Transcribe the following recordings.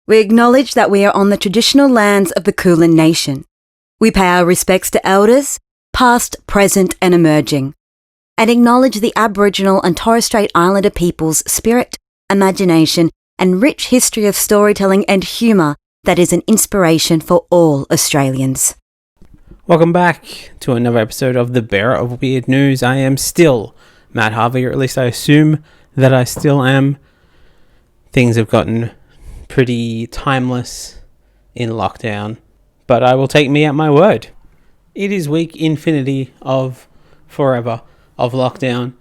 We acknowledge that we are on the traditional lands of the Kulin Nation. We pay our respects to elders, past, present and emerging, and acknowledge the Aboriginal and Torres Strait Islander people's spirit, imagination and rich history of storytelling and humour that is an inspiration for all Australians. Welcome back to another episode of The Bearer of Weird News. I am still Matt Harvey, or at least I assume that I still am. Things have gotten pretty timeless in lockdown, but I will take me at my word. It is week infinity of forever of lockdown,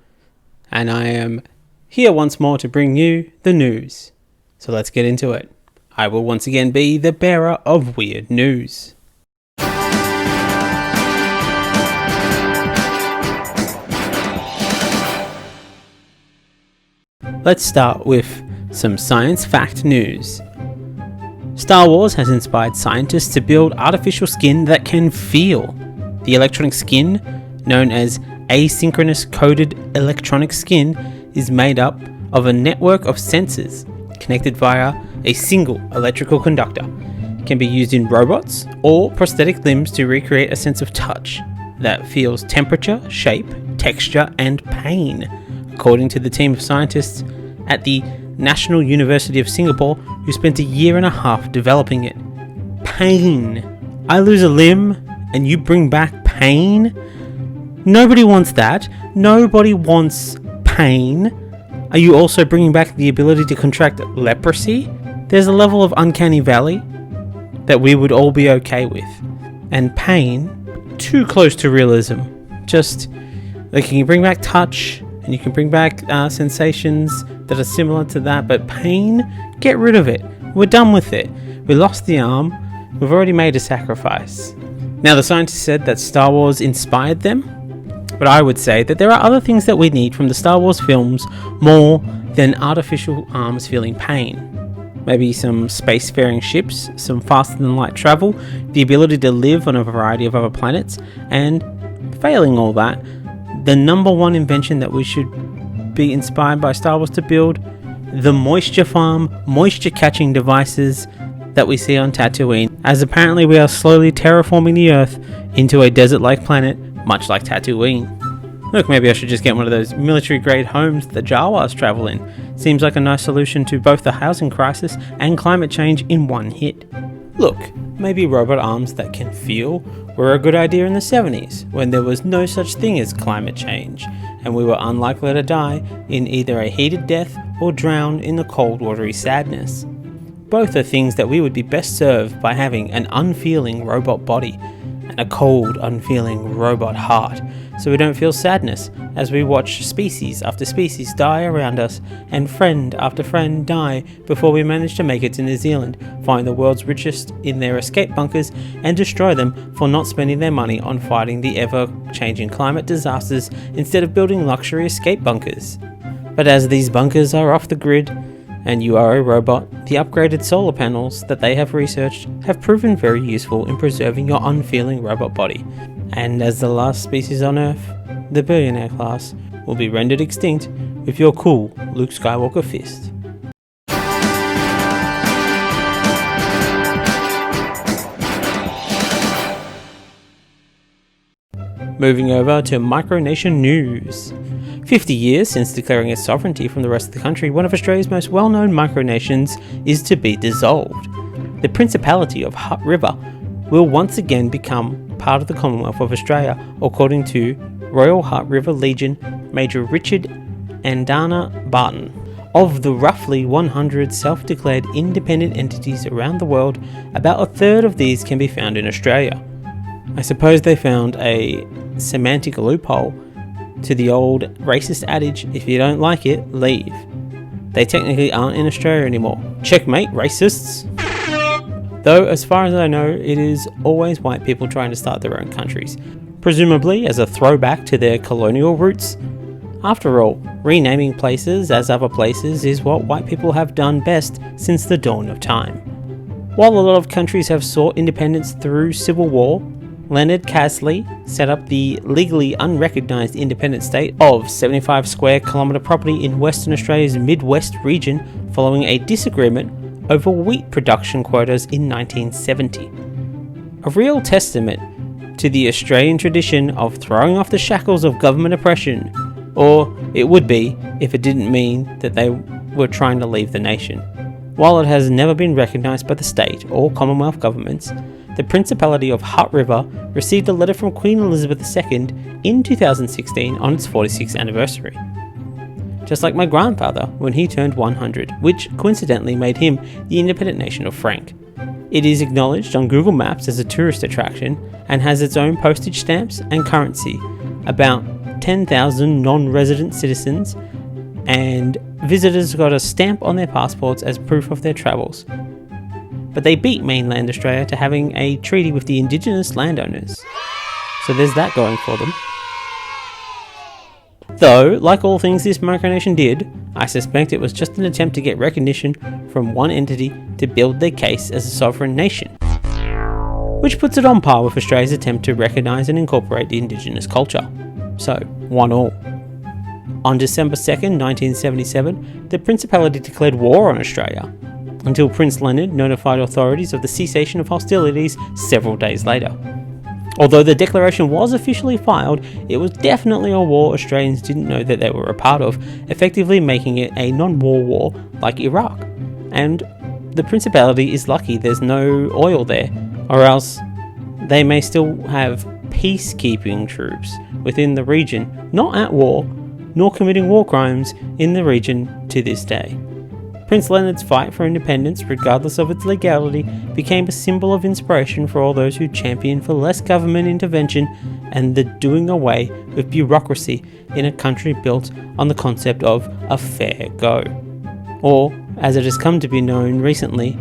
and I am here once more to bring you the news. So let's get into it. I will once again be the bearer of weird news. Let's start with some science fact news. Star Wars has inspired scientists to build artificial skin that can feel. The electronic skin, known as asynchronous coded electronic skin, is made up of a network of sensors connected via a single electrical conductor. It can be used in robots or prosthetic limbs to recreate a sense of touch that feels temperature, shape, texture, and pain, according to the team of scientists at the National University of Singapore, who spent 1.5 years developing it. Pain. I lose a limb and you bring back pain? Nobody wants that. Nobody wants pain. Are you also bringing back the ability to contract leprosy? There's a level of uncanny valley that we would all be okay with. And pain, too close to realism. Just, like, you can bring back touch, and you can bring back sensations that are similar to that, but pain, get rid of it. We're done with it. We lost the arm. We've already made a sacrifice. Now, the scientists said that Star Wars inspired them, but I would say that there are other things that we need from the Star Wars films more than artificial arms feeling pain. Maybe some spacefaring ships, some faster than light travel, the ability to live on a variety of other planets, and failing all that, the number one invention that we should be inspired by Star Wars to build, the moisture farm, moisture catching devices that we see on Tatooine, as apparently we are slowly terraforming the Earth into a desert-like planet, much like Tatooine. Look, maybe I should just get one of those military-grade homes that Jawas travel in. Seems like a nice solution to both the housing crisis and climate change in one hit. Look, maybe robot arms that can feel were a good idea in the 70s, when there was no such thing as climate change, and we were unlikely to die in either a heated death or drown in the cold, watery sadness. Both are things that we would be best served by having an unfeeling robot body and a cold, unfeeling robot heart, so we don't feel sadness as we watch species after species die around us and friend after friend die before we manage to make it to New Zealand, find the world's richest in their escape bunkers and destroy them for not spending their money on fighting the ever-changing climate disasters instead of building luxury escape bunkers. But as these bunkers are off the grid, and you are a robot, the upgraded solar panels that they have researched have proven very useful in preserving your unfeeling robot body. And as the last species on Earth, the billionaire class will be rendered extinct with your cool Luke Skywalker fist. Moving over to Micronation news. 50 years since declaring its sovereignty from the rest of the country, one of Australia's most well-known micronations is to be dissolved. The Principality of Hutt River will once again become part of the Commonwealth of Australia, according to Royal Hutt River Legion Major Richard Andana Barton. Of the roughly 100 self-declared independent entities around the world, about a third of these can be found in Australia. I suppose they found a semantic loophole to the old racist adage, if you don't like it, leave. They technically aren't in Australia anymore. Checkmate, racists! Though, as far as I know, it is always white people trying to start their own countries, presumably as a throwback to their colonial roots. After all, renaming places as other places is what white people have done best since the dawn of time. While a lot of countries have sought independence through civil war, Leonard Casley set up the legally unrecognised independent state of 75 square kilometre property in Western Australia's Midwest region following a disagreement over wheat production quotas in 1970. A real testament to the Australian tradition of throwing off the shackles of government oppression, or it would be if it didn't mean that they were trying to leave the nation. While it has never been recognised by the state or Commonwealth governments, the Principality of Hutt River received a letter from Queen Elizabeth II in 2016 on its 46th anniversary. Just like my grandfather when he turned 100, which coincidentally made him the independent nation of Frank. It is acknowledged on Google Maps as a tourist attraction and has its own postage stamps and currency, about 10,000 non-resident citizens, and visitors got a stamp on their passports as proof of their travels. But they beat mainland Australia to having a treaty with the indigenous landowners. So there's that going for them. Though, like all things this Micronation did, I suspect it was just an attempt to get recognition from one entity to build their case as a sovereign nation, which puts it on par with Australia's attempt to recognise and incorporate the indigenous culture. So, 1-1. On December 2nd, 1977, the Principality declared war on Australia, until Prince Leonard notified authorities of the cessation of hostilities several days later. Although the declaration was officially filed, it was definitely a war Australians didn't know that they were a part of, effectively making it a non-war war like Iraq. And the Principality is lucky there's no oil there, or else they may still have peacekeeping troops within the region, not at war, nor committing war crimes in the region to this day. Prince Leonard's fight for independence, regardless of its legality, became a symbol of inspiration for all those who championed for less government intervention and the doing away with bureaucracy in a country built on the concept of a fair go. Or, as it has come to be known recently,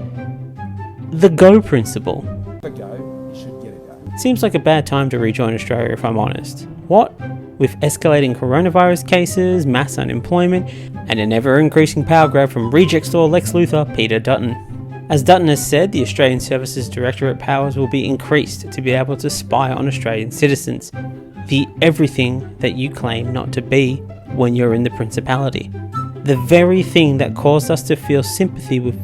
the Go Principle. The go, you should get a go. Seems like a bad time to rejoin Australia if I'm honest. What? With escalating coronavirus cases, mass unemployment, and an ever-increasing power grab from reject store Lex Luthor, Peter Dutton. As Dutton has said, the Australian Services Directorate powers will be increased to be able to spy on Australian citizens. The everything that you claim not to be when you're in the Principality. The very thing that caused us to feel sympathy with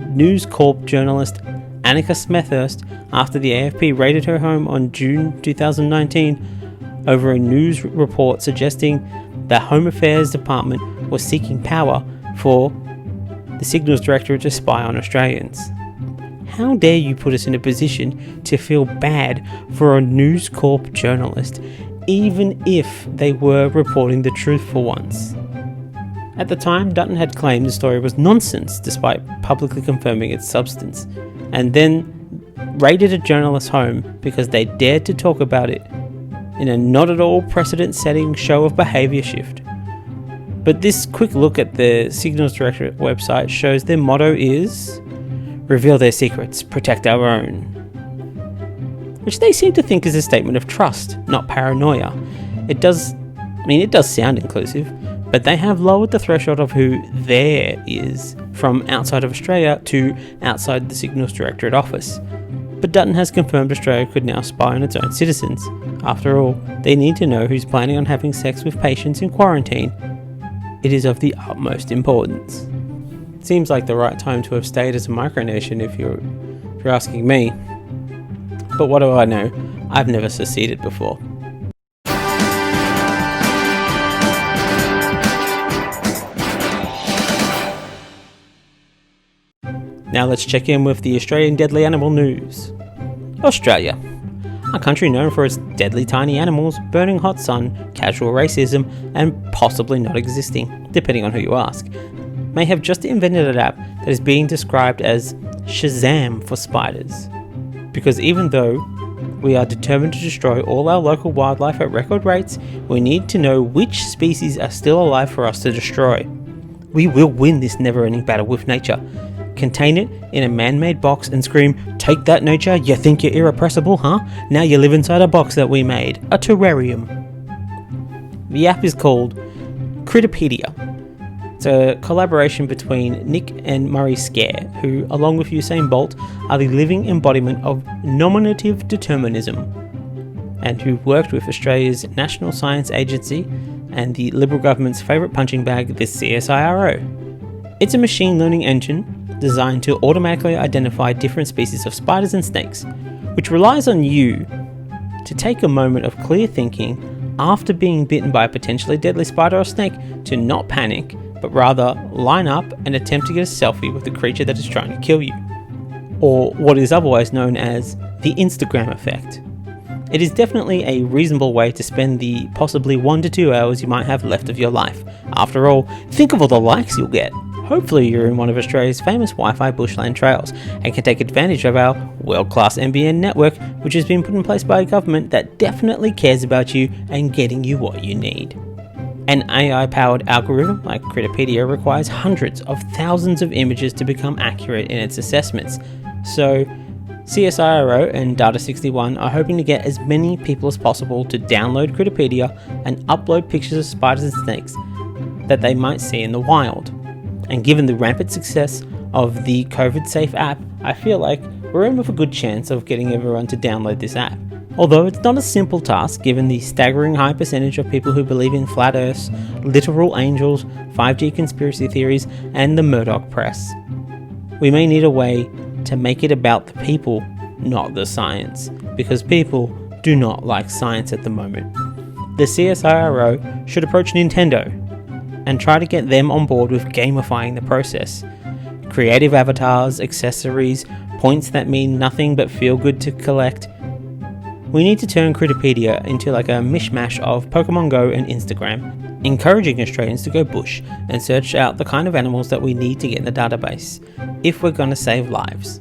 News Corp journalist Annika Smethurst after the AFP raided her home on June 2019 over a news report suggesting the Home Affairs Department was seeking power for the Signals Directorate to spy on Australians. How dare you put us in a position to feel bad for a News Corp journalist, even if they were reporting the truth for once? At the time, Dutton had claimed the story was nonsense despite publicly confirming its substance, and then raided a journalist's home because they dared to talk about it in a not at all precedent-setting show of behaviour shift. But this quick look at the Signals Directorate website shows their motto is reveal their secrets, protect our own. Which they seem to think is a statement of trust, not paranoia. It does sound inclusive, but they have lowered the threshold of who there is from outside of Australia to outside the Signals Directorate office. But Dutton has confirmed Australia could now spy on its own citizens. After all, they need to know who's planning on having sex with patients in quarantine. It is of the utmost importance. Seems like the right time to have stayed as a micronation if you're asking me. But what do I know? I've never seceded before. Now let's check in with the Australian deadly animal news. Australia, a country known for its deadly tiny animals, burning hot sun, casual racism, and possibly not existing, depending on who you ask, may have just invented an app that is being described as Shazam for spiders. Because even though we are determined to destroy all our local wildlife at record rates, we need to know which species are still alive for us to destroy. We will win this never-ending battle with nature. Contain it in a man-made box and scream, "Take that, nature, you think you're irrepressible, huh? Now you live inside a box that we made, a terrarium." The app is called Critterpedia. It's a collaboration between Nick and Murray Scare, who, along with Usain Bolt, are the living embodiment of nominative determinism, and who worked with Australia's National Science Agency and the Liberal government's favourite punching bag, the CSIRO. It's a machine learning engine designed to automatically identify different species of spiders and snakes, which relies on you to take a moment of clear thinking after being bitten by a potentially deadly spider or snake to not panic, but rather line up and attempt to get a selfie with the creature that is trying to kill you, or what is otherwise known as the Instagram effect. It is definitely a reasonable way to spend the possibly 1 to 2 hours you might have left of your life. After all, think of all the likes you'll get. Hopefully you're in one of Australia's famous Wi-Fi bushland trails and can take advantage of our world-class NBN network, which has been put in place by a government that definitely cares about you and getting you what you need. An AI-powered algorithm like Critterpedia requires hundreds of thousands of images to become accurate in its assessments, so CSIRO and Data61 are hoping to get as many people as possible to download Critterpedia and upload pictures of spiders and snakes that they might see in the wild. And given the rampant success of the COVID-safe app, I feel like we're in with a good chance of getting everyone to download this app. Although it's not a simple task given the staggering high percentage of people who believe in flat earths, literal angels, 5G conspiracy theories, and the Murdoch press. We may need a way to make it about the people, not the science, because people do not like science at the moment. The CSIRO should approach Nintendo and try to get them on board with gamifying the process. Creative avatars, accessories, points that mean nothing but feel good to collect. We need to turn Critterpedia into like a mishmash of Pokemon Go and Instagram, encouraging Australians to go bush and search out the kind of animals that we need to get in the database, if we're going to save lives,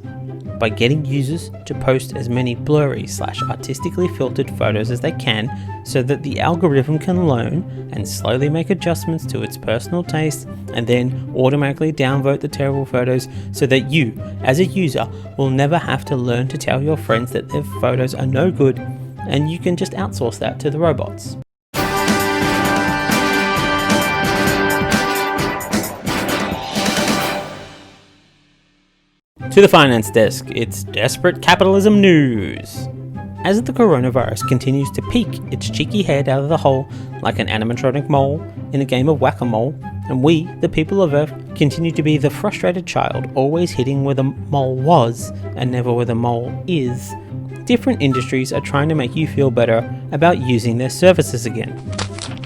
by getting users to post as many blurry/artistically filtered photos as they can so that the algorithm can learn and slowly make adjustments to its personal taste and then automatically downvote the terrible photos so that you, as a user, will never have to learn to tell your friends that their photos are no good and you can just outsource that to the robots. To the finance desk, it's desperate capitalism news. As the coronavirus continues to peek its cheeky head out of the hole like an animatronic mole in a game of whack-a-mole, and we, the people of Earth, continue to be the frustrated child always hitting where the mole was and never where the mole is, different industries are trying to make you feel better about using their services again.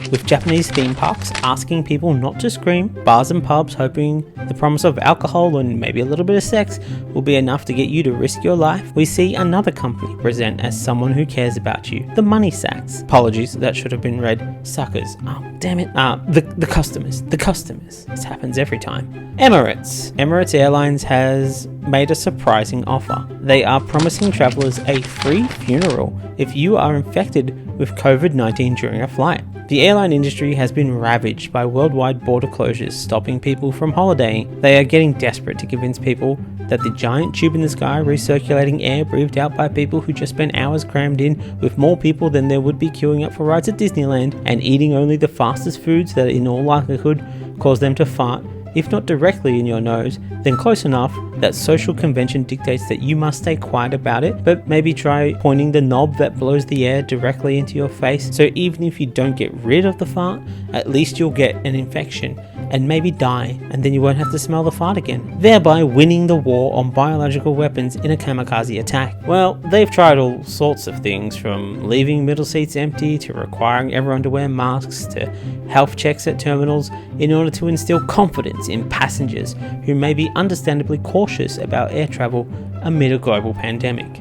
With Japanese theme parks asking people not to scream, bars and pubs hoping the promise of alcohol and maybe a little bit of sex will be enough to get you to risk your life, we see another company present as someone who cares about you, the money sacks. Apologies, that should have been read suckers. Oh, damn it. The customers. This happens every time. Emirates Airlines has made a surprising offer. They are promising travelers a free funeral if you are infected with COVID-19 during a flight. The airline industry has been ravaged by worldwide border closures stopping people from holidaying. They are getting desperate to convince people that the giant tube in the sky recirculating air breathed out by people who just spent hours crammed in with more people than there would be queuing up for rides at Disneyland and eating only the fastest foods that in all likelihood cause them to fart, if not directly in your nose, then close enough that social convention dictates that you must stay quiet about it, but maybe try pointing the knob that blows the air directly into your face, so even if you don't get rid of the fart, at least you'll get an infection and maybe die, and then you won't have to smell the fart again, thereby winning the war on biological weapons in a kamikaze attack. Well, they've tried all sorts of things, from leaving middle seats empty to requiring everyone to wear masks to health checks at terminals in order to instill confidence in passengers who may be understandably cautious about air travel amid a global pandemic.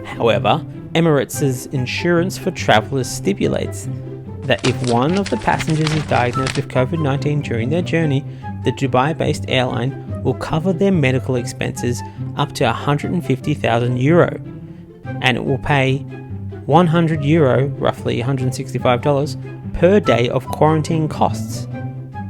However, Emirates' insurance for travellers stipulates that if one of the passengers is diagnosed with COVID-19 during their journey, the Dubai-based airline will cover their medical expenses up to €150,000, and it will pay €100, roughly $165, per day of quarantine costs,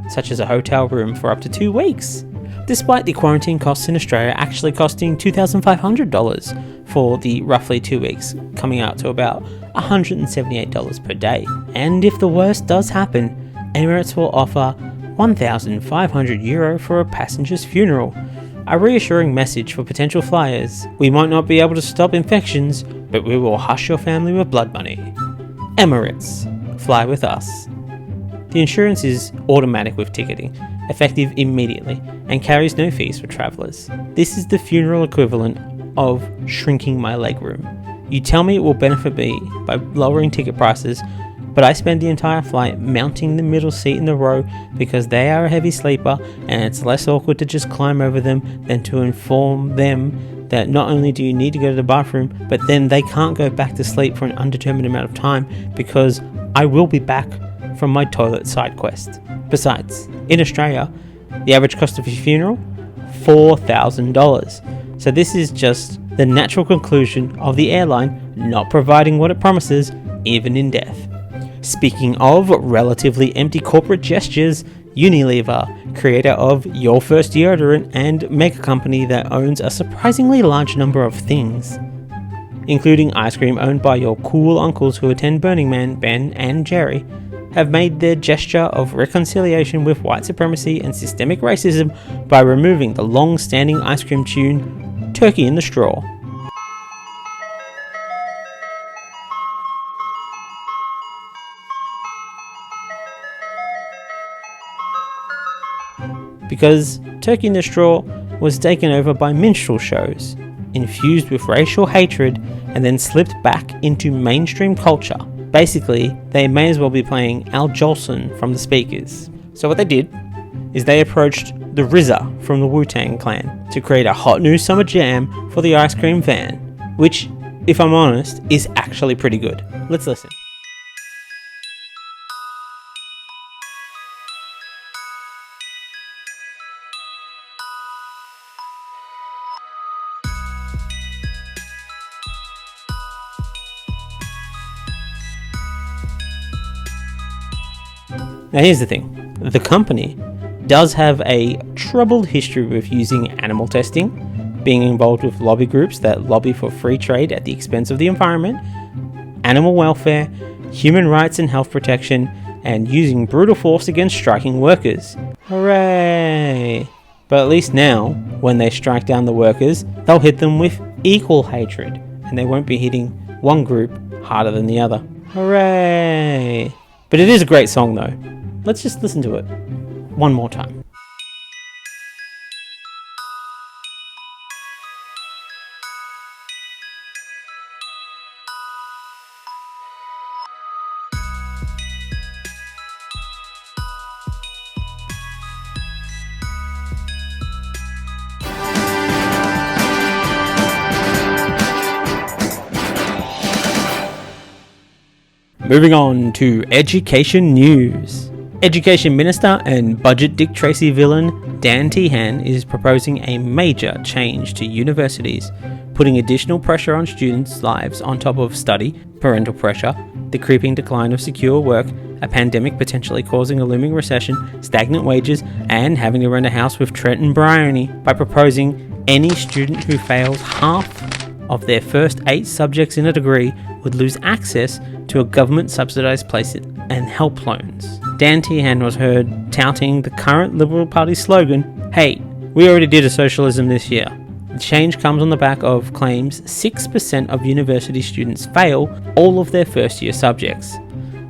such as a hotel room for up to 2 weeks, despite the quarantine costs in Australia actually costing $2,500 for the roughly 2 weeks, coming out to about $178 per day. And if the worst does happen, Emirates will offer €1,500 for a passenger's funeral. A reassuring message for potential flyers: we might not be able to stop infections, but we will hush your family with blood money. Emirates, fly with us. The insurance is automatic with ticketing, effective immediately, and carries no fees for travellers. This is the funeral equivalent of shrinking my legroom. You tell me it will benefit me by lowering ticket prices, but I spend the entire flight mounting the middle seat in the row because they are a heavy sleeper and it's less awkward to just climb over them than to inform them that not only do you need to go to the bathroom, but then they can't go back to sleep for an undetermined amount of time because I will be back from my toilet side quest. Besides, in Australia, the average cost of a funeral, $4,000. So this is just the natural conclusion of the airline not providing what it promises, even in death. Speaking of relatively empty corporate gestures, Unilever, creator of Your First Deodorant and mega company that owns a surprisingly large number of things, including ice cream owned by your cool uncles who attend Burning Man, Ben and Jerry, have made their gesture of reconciliation with white supremacy and systemic racism by removing the long-standing ice cream tune, Turkey in the Straw. Because Turkey in the Straw was taken over by minstrel shows, infused with racial hatred, and then slipped back into mainstream culture. Basically, they may as well be playing Al Jolson from the speakers. So what they did is they approached the RZA from the Wu-Tang clan to create a hot new summer jam for the ice cream van, which, if I'm honest, is actually pretty good. Let's listen. Now here's the thing, the company does have a troubled history with using animal testing, being involved with lobby groups that lobby for free trade at the expense of the environment, animal welfare, human rights and health protection, and using brutal force against striking workers. Hooray! But at least now, when they strike down the workers, they'll hit them with equal hatred, and they won't be hitting one group harder than the other. Hooray! But it is a great song though. Let's just listen to it one more time. Moving on to education news. Education Minister and Budget Dick Tracy villain Dan Tehan is proposing a major change to universities, putting additional pressure on students' lives on top of study, parental pressure, the creeping decline of secure work, a pandemic potentially causing a looming recession, stagnant wages, and having to rent a house with Trent and Bryony by proposing any student who fails half of their first 8 subjects in a degree would lose access to a government-subsidised place and help loans. Dan Tehan was heard touting the current Liberal Party slogan, "Hey, we already did a socialism this year." The change comes on the back of claims 6% of university students fail all of their first-year subjects.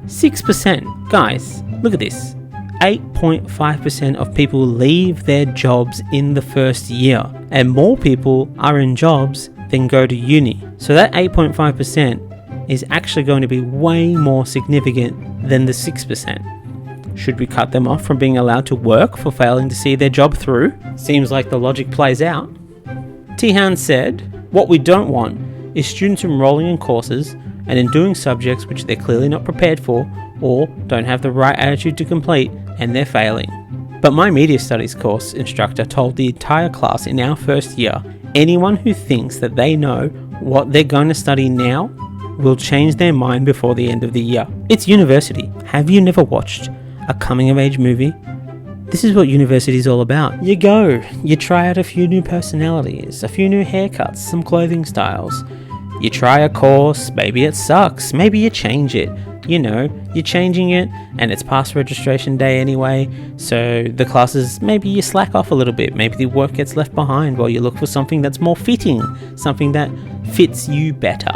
6%! Guys, look at this. 8.5% of people leave their jobs in the first year, and more people are in jobs than go to uni. So that 8.5% is actually going to be way more significant than the 6%. Should we cut them off from being allowed to work for failing to see their job through? Seems like the logic plays out. Tehan said, "What we don't want is students enrolling in courses and in doing subjects which they're clearly not prepared for or don't have the right attitude to complete, and they're failing." But my media studies course instructor told the entire class in our first year, anyone who thinks that they know what they're going to study now will change their mind before the end of the year. It's university. Have you never watched a coming-of-age movie? This is what university is all about. You go, you try out a few new personalities, a few new haircuts, some clothing styles. You try a course, maybe it sucks, maybe you change it. You know, you're changing it and it's past registration day anyway, so the classes, maybe you slack off a little bit, maybe the work gets left behind while you look for something that's more fitting, something that fits you better.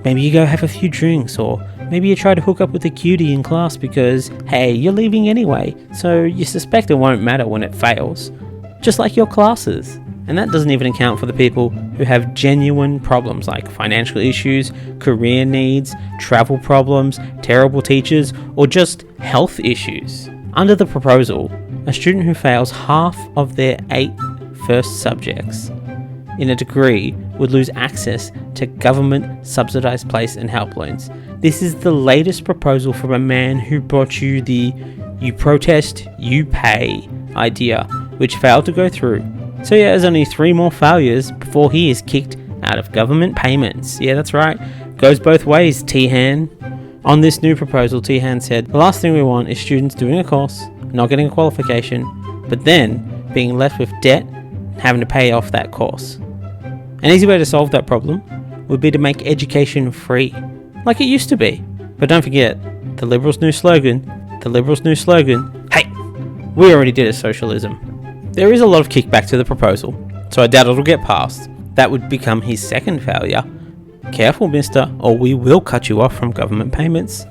Maybe you go have a few drinks, or Maybe you try to hook up with a cutie in class because, hey, you're leaving anyway, so you suspect it won't matter when it fails. Just like your classes. And that doesn't even account for the people who have genuine problems like financial issues, career needs, travel problems, terrible teachers, or just health issues. Under the proposal, a student who fails half of their 8 first subjects in a degree would lose access to government subsidised place and help loans. This is the latest proposal from a man who brought you the "you protest, you pay" idea, which failed to go through. So yeah, there's only 3 more failures before he is kicked out of government payments. Yeah, that's right. Goes both ways, T-Han. On this new proposal, T-Han said, the last thing we want is students doing a course, not getting a qualification, but then being left with debt and having to pay off that course. An easy way to solve that problem would be to make education free, like it used to be. But don't forget, the Liberals' new slogan, hey, we already did a socialism. There is a lot of kickback to the proposal, so I doubt it'll get passed. That would become his second failure. Careful, mister, or we will cut you off from government payments.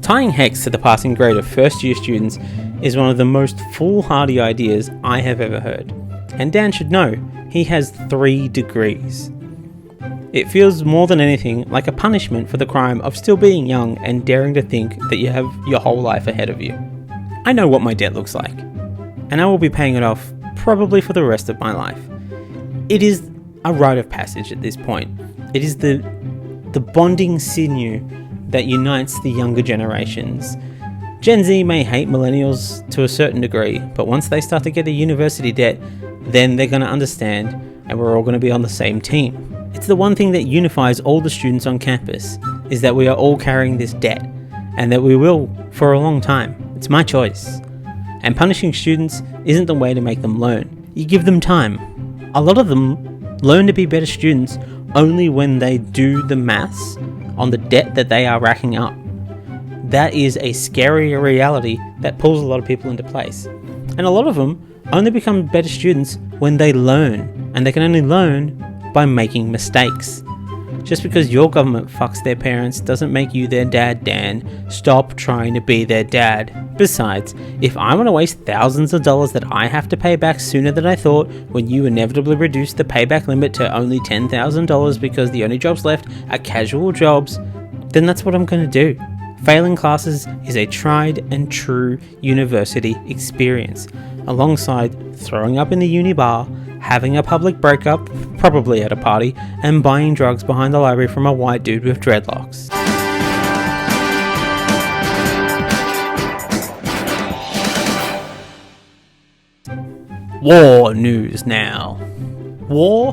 Tying HEX to the passing grade of first year students is one of the most foolhardy ideas I have ever heard. And Dan should know, he has 3 degrees. It feels more than anything like a punishment for the crime of still being young and daring to think that you have your whole life ahead of you. I know what my debt looks like, and I will be paying it off probably for the rest of my life. It is a rite of passage at this point. It is the bonding sinew that unites the younger generations. Gen Z may hate millennials to a certain degree, but once they start to get a university debt, then they're going to understand and we're all going to be on the same team. It's the one thing that unifies all the students on campus, is that we are all carrying this debt, and that we will for a long time. It's my choice. And punishing students isn't the way to make them learn. You give them time. A lot of them learn to be better students only when they do the maths on the debt that they are racking up. That is a scary reality that pulls a lot of people into place. And a lot of them only become better students when they learn. And they can only learn by making mistakes. Just because your government fucks their parents doesn't make you their dad, Dan. Stop trying to be their dad. Besides, if I want to waste thousands of dollars that I have to pay back sooner than I thought when you inevitably reduced the payback limit to only $10,000 because the only jobs left are casual jobs, then that's what I'm going to do. Failing classes is a tried and true university experience, alongside throwing up in the uni bar, having a public breakup, probably at a party, and buying drugs behind the library from a white dude with dreadlocks. War news now. War?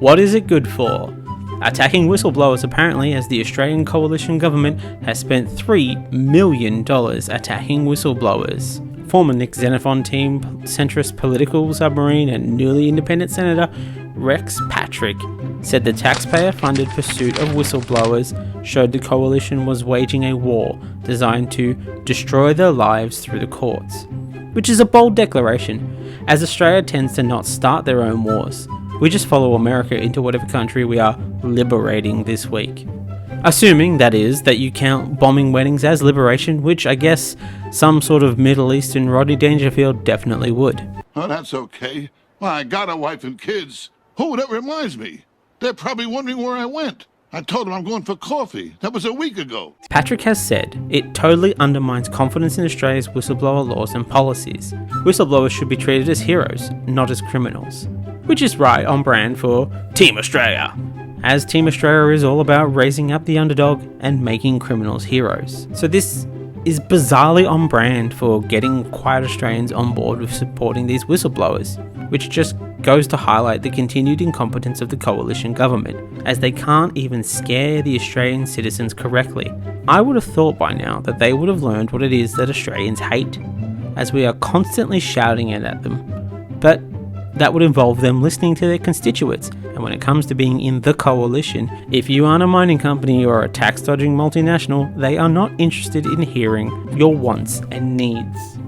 What is it good for? Attacking whistleblowers apparently, as the Australian coalition government has spent $3 million attacking whistleblowers. Former Nick Xenophon team centrist political submarine and newly independent Senator Rex Patrick said the taxpayer-funded pursuit of whistleblowers showed the coalition was waging a war designed to destroy their lives through the courts. Which is a bold declaration, as Australia tends to not start their own wars. We just follow America into whatever country we are liberating this week. Assuming, that is, that you count bombing weddings as liberation, which I guess some sort of Middle Eastern Rodney Dangerfield definitely would. Oh, that's okay. Well, I got a wife and kids. Oh, that reminds me. They're probably wondering where I went. I told them I'm going for coffee. That was a week ago. Patrick has said it totally undermines confidence in Australia's whistleblower laws and policies. Whistleblowers should be treated as heroes, not as criminals. Which is right on brand for Team Australia, as Team Australia is all about raising up the underdog and making criminals heroes. So this is bizarrely on brand for getting quiet Australians on board with supporting these whistleblowers, which just goes to highlight the continued incompetence of the coalition government, as they can't even scare the Australian citizens correctly. I would have thought by now that they would have learned what it is that Australians hate, as we are constantly shouting it at them. But that would involve them listening to their constituents, and when it comes to being in the coalition, if you aren't a mining company or a tax-dodging multinational, they are not interested in hearing your wants and needs.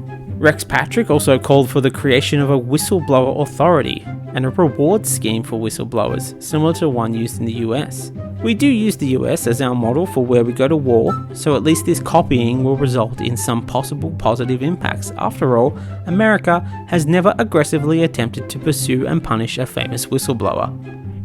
Rex Patrick also called for the creation of a whistleblower authority and a reward scheme for whistleblowers, similar to one used in the US. We do use the US as our model for where we go to war, so at least this copying will result in some possible positive impacts. After all, America has never aggressively attempted to pursue and punish a famous whistleblower.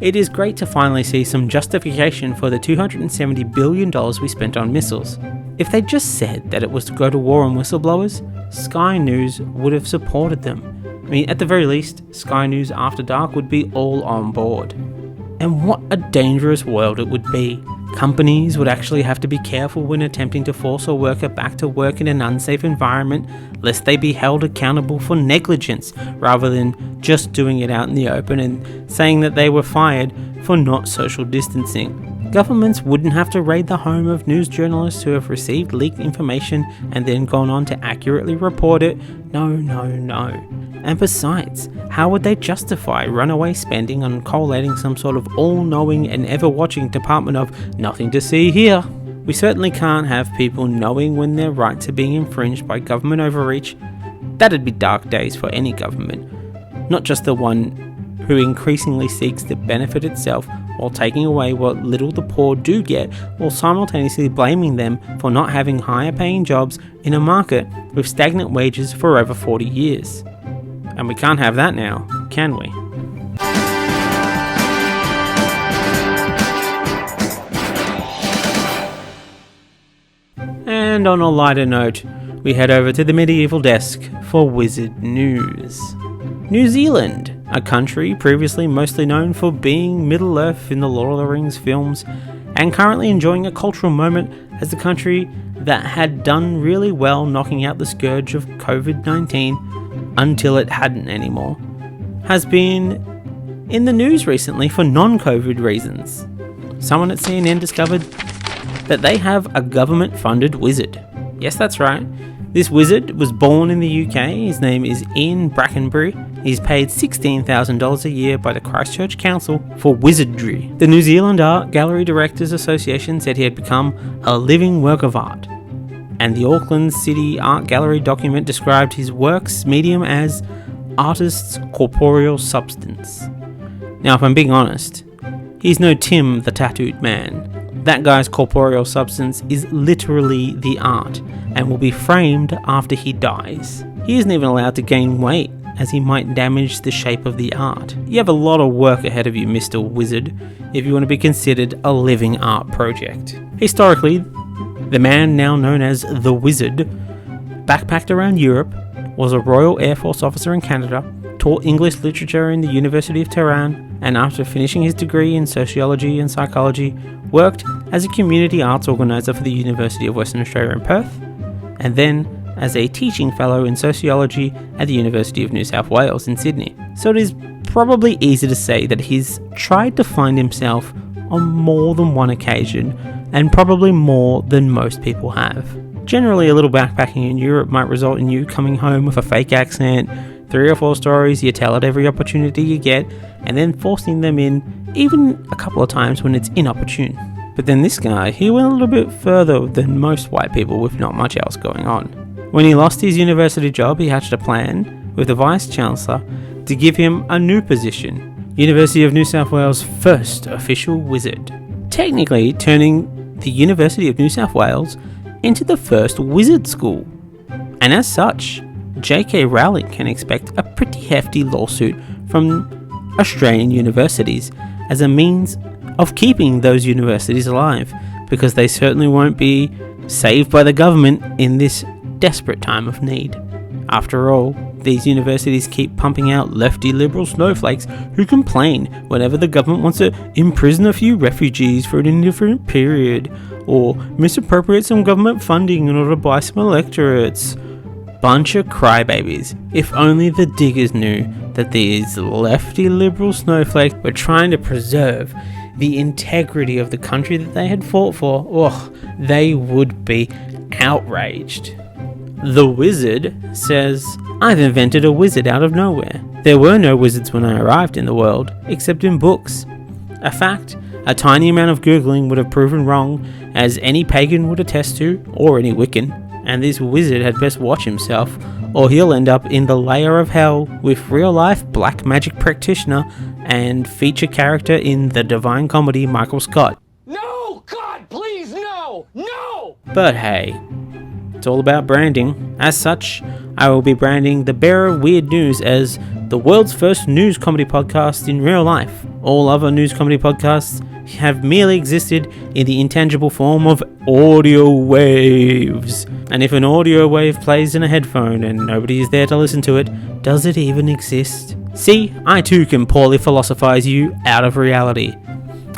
It is great to finally see some justification for the $270 billion we spent on missiles. If they just said that it was to go to war on whistleblowers, Sky News would have supported them. I mean, at the very least, Sky News After Dark would be all on board. And what a dangerous world it would be. Companies would actually have to be careful when attempting to force a worker back to work in an unsafe environment, lest they be held accountable for negligence, rather than just doing it out in the open and saying that they were fired for not social distancing. Governments wouldn't have to raid the home of news journalists who have received leaked information and then gone on to accurately report it. No. And besides, how would they justify runaway spending on collating some sort of all-knowing and ever-watching department of nothing to see here? We certainly can't have people knowing when their rights are being infringed by government overreach. That'd be dark days for any government, not just the one who increasingly seeks to benefit itself while taking away what little the poor do get, while simultaneously blaming them for not having higher paying jobs in a market with stagnant wages for over 40 years. And we can't have that now, can we? And on a lighter note, we head over to the medieval desk for Wizard News. New Zealand, a country previously mostly known for being Middle-earth in the Lord of the Rings films, and currently enjoying a cultural moment as the country that had done really well knocking out the scourge of COVID-19 until it hadn't anymore, has been in the news recently for non-COVID reasons. Someone at CNN discovered that they have a government-funded wizard. Yes, that's right. This wizard was born in the UK. His name is Ian Brackenbury. He's paid $16,000 a year by the Christchurch Council for wizardry. The New Zealand Art Gallery Directors Association said he had become a living work of art. And the Auckland City Art Gallery document described his work's medium as artist's corporeal substance. Now, if I'm being honest, he's no Tim the Tattooed Man. That guy's corporeal substance is literally the art and will be framed after he dies. He isn't even allowed to gain weight, as he might damage the shape of the art. You have a lot of work ahead of you, Mr. Wizard, if you want to be considered a living art project. Historically, the man now known as the Wizard backpacked around Europe, was a Royal Air Force officer in Canada, taught English literature in the University of Tehran, and after finishing his degree in sociology and psychology, worked as a community arts organiser for the University of Western Australia in Perth, and then as a teaching fellow in sociology at the University of New South Wales in Sydney. So it is probably easy to say that he's tried to find himself on more than one occasion, and probably more than most people have. Generally, a little backpacking in Europe might result in you coming home with a fake accent, 3 or 4 stories you tell at every opportunity you get, and then forcing them in even a couple of times when it's inopportune. But then this guy, he went a little bit further than most white people with not much else going on. When he lost his university job, he hatched a plan with the Vice-Chancellor to give him a new position, University of New South Wales' first official wizard, technically turning the University of New South Wales into the first wizard school. And as such, J.K. Rowling can expect a pretty hefty lawsuit from Australian universities as a means of keeping those universities alive, because they certainly won't be saved by the government in this desperate time of need. After all, these universities keep pumping out lefty liberal snowflakes who complain whenever the government wants to imprison a few refugees for an indefinite period, or misappropriate some government funding in order to buy some electorates. Bunch of crybabies. If only the diggers knew that these lefty liberal snowflakes were trying to preserve the integrity of the country that they had fought for, they would be outraged. The Wizard says, "I've invented a wizard out of nowhere. There were no wizards when I arrived in the world, except in books." A fact a tiny amount of Googling would have proven wrong, as any pagan would attest to, or any Wiccan, and this wizard had best watch himself, or he'll end up in the layer of hell with real-life black magic practitioner and feature character in the Divine Comedy Michael Scott. But hey, it's all about branding. As such, I will be branding the Bearer of Weird News as the world's first news comedy podcast in real life. All other news comedy podcasts have merely existed in the intangible form of audio waves. And if an audio wave plays in a headphone and nobody is there to listen to it, does it even exist? See, I too can poorly philosophize you out of reality.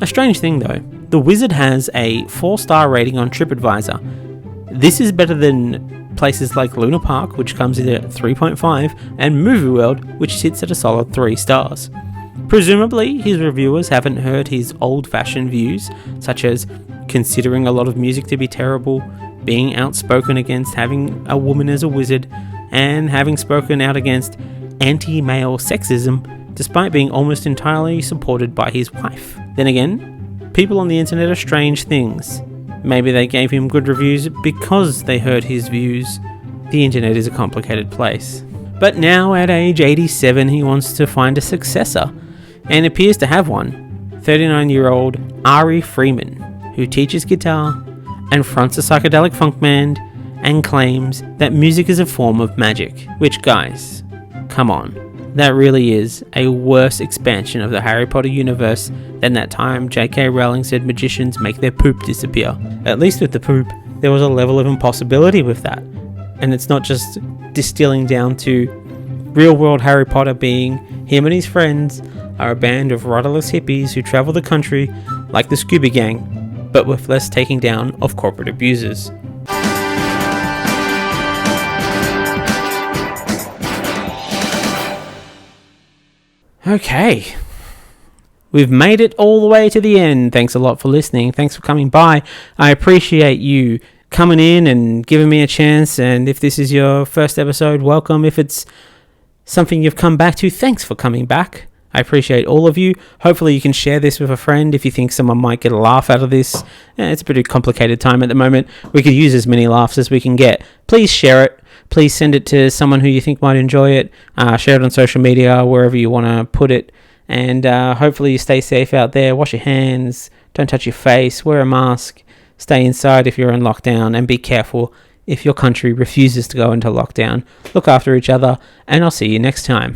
A strange thing though, The Wizard has a 4-star rating on TripAdvisor. This is better than places like Luna Park, which comes in at 3.5, and Movie World, which sits at a solid 3 stars. Presumably, his reviewers haven't heard his old-fashioned views, such as considering a lot of music to be terrible, being outspoken against having a woman as a wizard, and having spoken out against anti-male sexism, despite being almost entirely supported by his wife. Then again, people on the internet are strange things. Maybe they gave him good reviews because they heard his views. The internet is a complicated place. But now, at age 87, he wants to find a successor, and appears to have one. 39-year-old Ari Freeman, who teaches guitar and fronts a psychedelic funk band and claims that music is a form of magic. Which, guys, come on. That really is a worse expansion of the Harry Potter universe than that time J.K. Rowling said magicians make their poop disappear. At least with the poop, there was a level of impossibility with that. And it's not just distilling down to real-world Harry Potter being him and his friends are a band of rudderless hippies who travel the country like the Scooby Gang, but with less taking down of corporate abusers. Okay, we've made it all the way to the end. Thanks a lot for listening. Thanks for coming by. I appreciate you coming in and giving me a chance. And if this is your first episode, welcome. If it's something you've come back to, thanks for coming back. I appreciate all of you. Hopefully you can share this with a friend if you think someone might get a laugh out of this. It's a pretty complicated time at the moment. We could use as many laughs as we can get. Please share it. Please send it to someone who you think might enjoy it. Share it on social media, wherever you want to put it. And hopefully you stay safe out there. Wash your hands. Don't touch your face. Wear a mask. Stay inside if you're in lockdown. And be careful if your country refuses to go into lockdown. Look after each other. And I'll see you next time.